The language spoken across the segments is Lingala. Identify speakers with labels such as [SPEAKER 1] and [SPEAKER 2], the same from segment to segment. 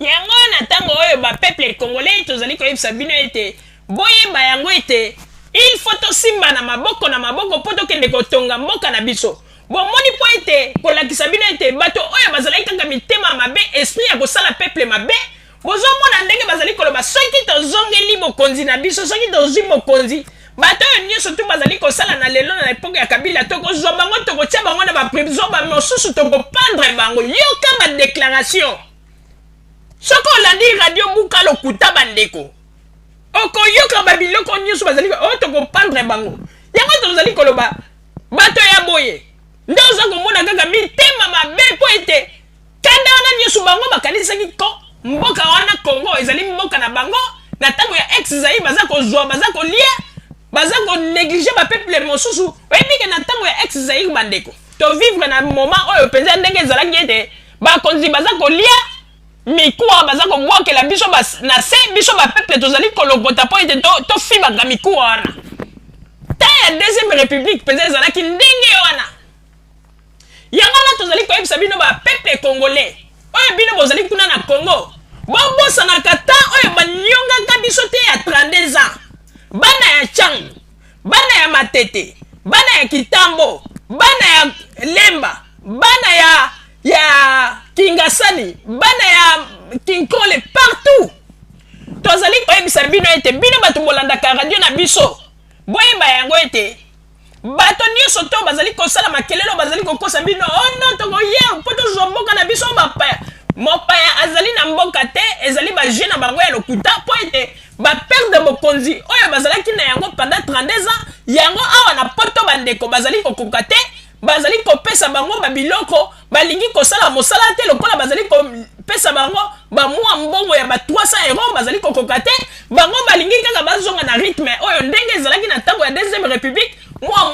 [SPEAKER 1] yango na tango oyo ba peuple congolais tozali ko yebisa bino ete boyeba yango ete il faut tosimba na maboko poto kende kotonga mboka na biso bomoni po ete kolakisa bino ete bato oyo bazali kaka mitema mabe esprit ya kosala peuple mabe bozomona ndenge bazali koloba soki tozongeli bokonzi na biso soki tozwi bokonzi bato oyo nyonso tu bazali kosala na lelo na epoke ya kabila tokozwa bango tokotia bango na baprison bamosusu tokopandre bango yoka badéclaration soko olandi radio buka lokuta bandeko okoyoka babiloko nyonso bazali oyo tokopandre bango yango tozali koloba bato ya boye nde oza komona kaka mitema mabe po ete kanda wana nyonso bango bakanisaki ko mboka wana Congo ezali mboka na bango na tango ya ex Zaïre baza kozwa baza kolia baza ko négliger ba peuple mosusu oyebike na tango ya ex Zaïre bandeko to vivre na moment oyo penza ndenge ezalaki ete bakonzi baza kolia mikuwa baza kobwakela biso na se biso ba peuple tozali kolokota po ete to fibaka mikuwa wana ta ya deuxième république penza ezalaki ndenge wana yango na tozali koyebisa bino ba peuple congolais oyo bino bozali kuna na Congo bobosanaka ta oyo banyongaka biso te ya 32 ans bana ya Chang bana ya Matete bana ya Kitambo bana ya Lemba bana ya Kingasani bana ya Kinkole partout tozali koyebisa bino ete bino bato bolandaka radio na biso boyeba yango ete bato nyonso to bazali kosala makelelo bazali kokosa bino oh non tokoya po tozwa mboka na biso bapaya mopaya azali na mboka te ezali baje na bango ya lokuta po ete baperde bokonzi oyo bazalaki na yango pendant 32 ans yango awa na poto bandeko bazali kokoka te bazali kopesa bango babiloko balingi kosala mosala te lokola bazali kopesa bango bamwa mbongo ya ba 300 euros bazali kokoka te bango balingi kaka bazonga na rythme oyo ndenge ezalaki na tango ya deuxième république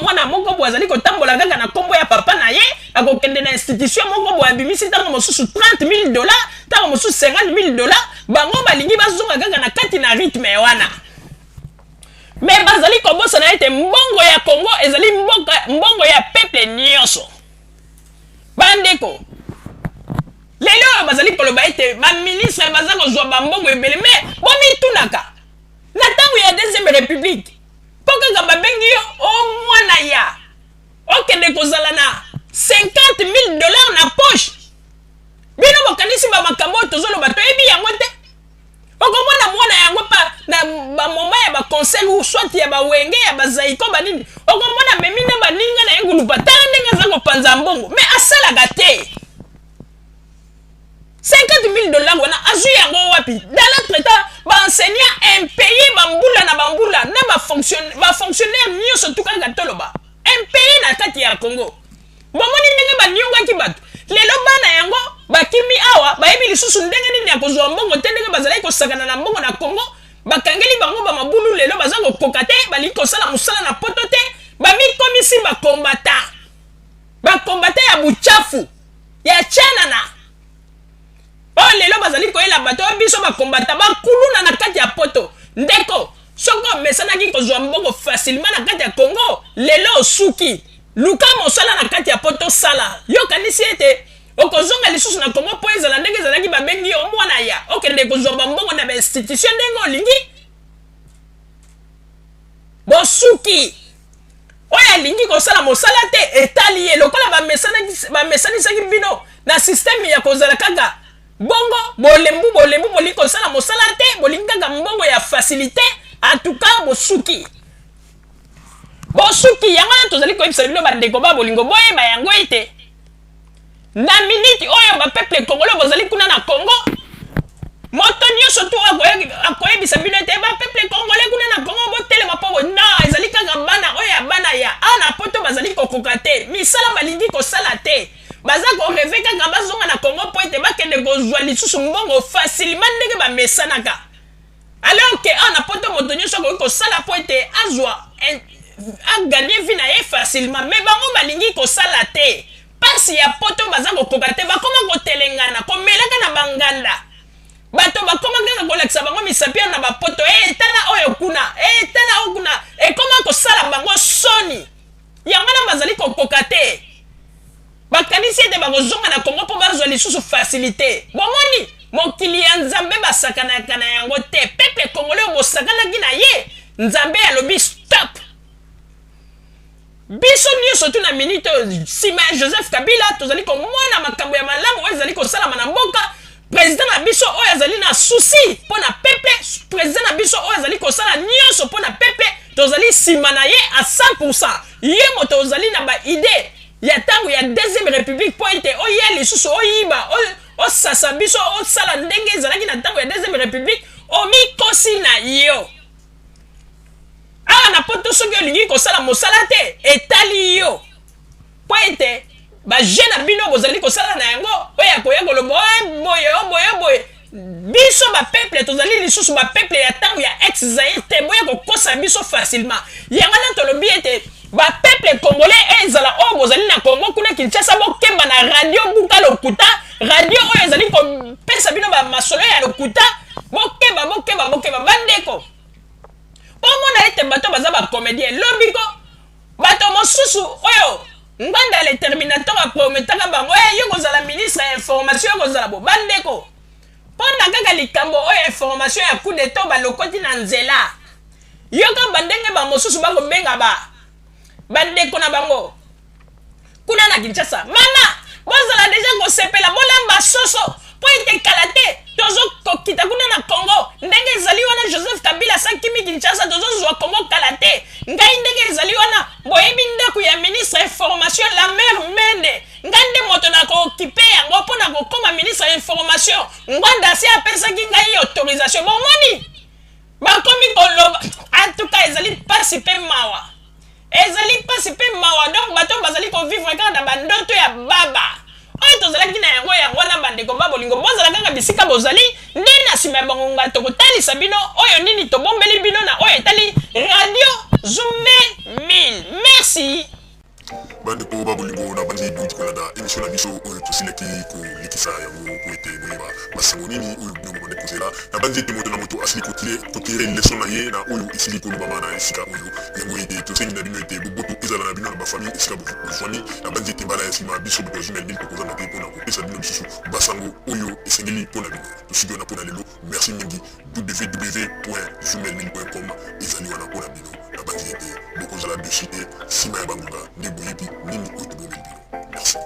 [SPEAKER 1] mwana moko bo azali kotambola kaka na kombo ya papa na ye akokende na institution moko bo abimisi tango mosusu $30,000 tango mosusu $50,000 bango balingi bazonga kaka na kati na rythme wana mais bazali kobosa na ete mbongo ya Congo ezali mbongo ya peuple nyonso bandeko lelo bazali koloba ete ba ministre baza kozwa bambongo ebele mais bomitunaka na tango ya deuxième république pokaka babengi yo o mwana ya okende kozala na $50,000 na poche bino bokanisi bamakambo oyo tozoloba toyebi yango te okomona mwana yango pa na bamoma ya baconcert soit ya bawenge ya bazaiko banini okomona memine baninga na engulupa tala ndenge aza kopanza mbongo mais asalaka te $50,000 wana azwi yango wapi dans l'autre temps baenseignant impayé bambula na bafonctionnaire nyonso tu kaka toloba impayé na kati ya Congo bomoni ndenge baniongaki bato lelo bana yango bakimi awa bayebi lisusu ndenge nini ya kozwa mbongo te ndenge bazalaki kosakana na mbongo na Congo bakangeli bango bamabulu lelo baza kokoka te balingi kosala mosala na poto te bamikomisi bakombata ya buchafu ya chanana oyo lelo bazali koyela bato oyo biso bakombata bakuluna na kati ya poto ndeko soko omesanaki kozwa mbongo facilement na kati ya Congo lelo osuki luka mosala na kati ya poto sala yokanisi ete okozonga lisusu na Congo po ezala ndenge ezalaki babengi yo mwana ya okende kozwa bambongo na bainstitution ndenge olingi bosuki oyo alingi kosala mosala te etali ye lokola bamesanisaki bino na systeme ya kozala kaka bongo bolembu bolingi kosala mosala te bolingi kaka mbongo ya facilité en tout cas bosuki yango tozali koyebisa bino bandeko ba bolingo boyeba yango ete na minute oyo ba peuple congolais bozali kuna na Congo moto nyonso tu akoyebisa bino ete ba peuple congolais kuna na Congo botelema po na ezali kaka bana oyo ya bana ya ana poto bazali kokoka te misala balingi kosala te baza koreve kaka bazonga na Congo po ete bakende kozwa lisusu mbongo facilement ndenge bamesanaka alors que ana poto moto nyonso akoki kosala po ete azwa aganye vi na ye facilement mais bango balingi kosala te pasi ya poto baza kokoka te bakoma kotelengana komelaka na banganda bato bakoma kaka kolakisa bango misapia na bapoto tala oyo kuna tala oyo kuna ekoma kosala bango soni yango na bazali kokoka te bakanisi ete bakozonga na Congo po bazwa lisusu facilité bomoni mokili ya nzambe basakanaka na yango te peuple congolais bosakanaki na ye nzambe alobi stop biso nyonso tu na minute nsima ya Joseph Kabila tozali komona makambo ya malamu oyo ezali kosalama na mboka président na biso oyo azali na souci mpo na peuple président na biso oyo azali kosala nyonso mpo na peuple tozali nsima na ye à 100%. ye moto ozali na baide ya ntango ya deuxième république mpo ete oya lisusu oyiba osasa biso osala ndenge ezalaki na ntango ya deuxième république omikosi na yo awa na poto soki olingi kosala mosala te etali yo mpo ete baje na bino bozali kosala na yango oyo koya koloba boye biso bapeuple tozali lisusu bapeuple ya ntango ya ex Zaire te boya kokosa biso facilement yango na tolobi ete bapeuple congolais ezala oyo bozali na Congo kuna Kinshasa bokemba na radio buka lokuta radio oyo ezali kopesa bino bamasolo ya lokuta bokemba bandeko pomona ete bato baza bacomédien lobiko bato mosusu oyo nganda le terminateur aprometaka bango yo kozala ministre ya information kozala bo bandeko pona kaka likambo oyo information ya coup d'état balokoti na nzela yoka bandenge ba mosusu bakobenga bandeko na bango kuna na Kinshasa mama bozala deja kosepela bolamba soso po ete kala te tozokokita kuna na Congo ndenge ezali wana Joseph Kabila sakimi Kinshasa tozozwa Congo kala te ngai ndenge ezali wana boyebi ndako ya ministre information la mère mende ngai nde moto na kookipe yango mpo na kokoma ministre information ngwanda si apesaki ngai autorisation bomoni bakomi koloba en tout cas ezali pasi mpe mawa donc bato bazali kovivre kaka na bandoto ya baba oyo tozalaki na yango wana bandeko babolingo bozala kaka bisika bozali nde na nsima ya bangonga tokotalisa bino oyo nini tobombeli bino na oyo etali radio Zoomé 1000 merci
[SPEAKER 2] bandeko babolingo na bandi duti kolanda émission na biso oyo tosilaki kolikisa yango po ete boyeba masango nini oyo bino babande kozela na bandi ete moto na moto asili kotire leson na ye na oyo esili kolobama na esika oyo yango ete tosengi na bino ete boboto ezala na bino na bafamille esika bofwani na bandi ete mbala ya nsima biso boto Zoomé 1000 tokozanga te mpona kopesa bino lisusu basango oyo esengeli mpona bino tosiki wana mpona lelo merci mingi www.zoomé1000.com ezali wana mpona bino na bandi ete bokozala dessus te nsima ya bangonga nde boyebi nini oyo tobomeli bino merci